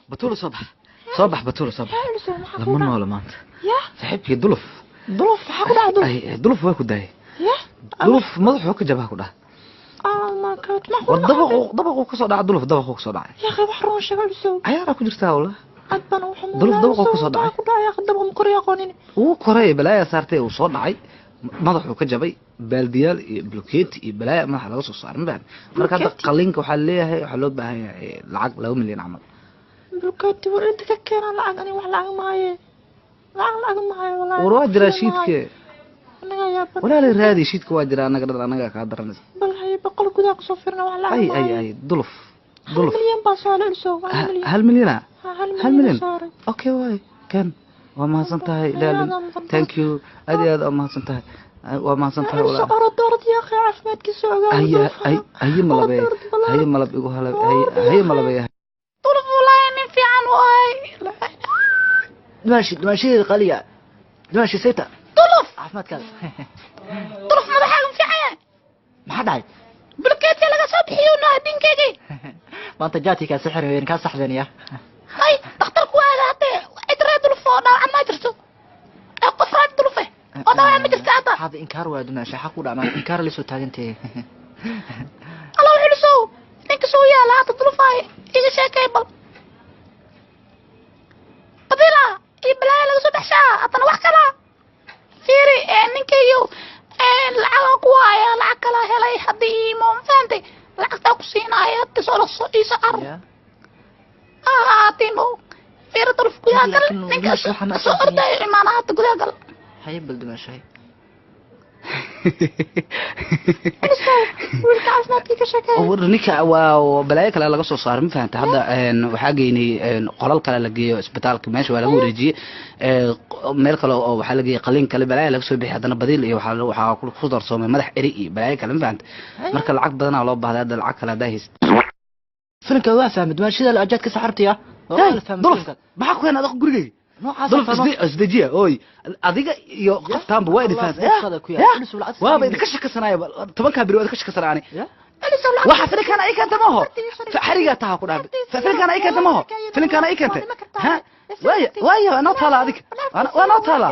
بطولة صباح بطولة صباح لما ولا ما انت يا صاحبك دلف ضلف حاكو دعدو اي دلف واكو داي يا دلف مدح وك جبهه كده ما كنت ما ودبق كسو دعay دلف دبق كسو دعay يا اخي وحرون شغل سو عيارة ku jirtaa wala adban wuxuu duluf dawqa ku soo dhacay ku dhacay qadab ma koriya qonin uu koray balaaya saartay uu soo dhacay madaxu ka jabay baaldiyaal iyo blokeeti iyo balaaya madaxa laga soo saarin baan marka hadda qalinka waxa leeyahay waxa loo baahan yahay lacag 2 milyan amal blokeeti waa inta ka keenan lacag ani wax lacag maaye wallahi warwa jira shiidke anaga yaa wala la raadi shiidka waa jira anaga ka daranay bal hay boqol gudaa ku soo firna wax lacag ay duluf milyan baa soo leeso 1 milyan 1 milyan okay way kan waa ma santahay ilaalin thank you aad ma santahay waa ma santahay wala orod ya akhi caafimaadkiisa ogaa ay malab igu halay ay malab duluf wallahi min fiican waay ماشي قليا ماشي سيتا duluf عفمات كذا duluf madaxa fiican ما حد عاي bulkeeti laga soo bixiyo naadinkeegi ما انت جاتي كسحر وين كان صح ثانيه هاي دكتورku waa hadee idra duluf oo dhac ma jirto qofraad dulufe oo dhac ma jirto هذا انكار waa dumaasha xaq u dhacay inkaar la soo taagantay الله xiliso ninka soo yaala hada dulufay iga sheekay bal qadila ibla laga soo dhaxshaa atana wax kala fiiri ninkayo lacag ku haya lacag kala helay hadii ma fahamtay lacagta ku siinaya tisoo soo isar timo fiiri dulufku yaa gal ninka soo orday imaanaha gudaha gal hay bal dumaashay ورنيكا وبلاي kale laga soo saaray ma fahamta hadda waxa geynay qolal kale la geeyo isbitaalka meesha waa lagu wareejiyay meel kale oo waxa la geeyay qalin kale balaay laga soo bixiyay hadana badil iyo waxa ku darsoomay madax eri iyo balaay kale ma fahamta marka lacag badan loo baahday hadda lacag kale daahis filimka waa fahmid waa shida ajaad ka saxartiya waa fahmid maxaa ku heenada gurigay ضرب ازدجيه اوي adiga iyo qoftaan waa idifaan waa bay ka shakasanaay tobanka biro ka shakasanaani waxa filimkan ay ka tamaho xariga taa ku dhaab filimkan ay ka tamaho filimkan ay ka ha waaya ana tala adiga ana tala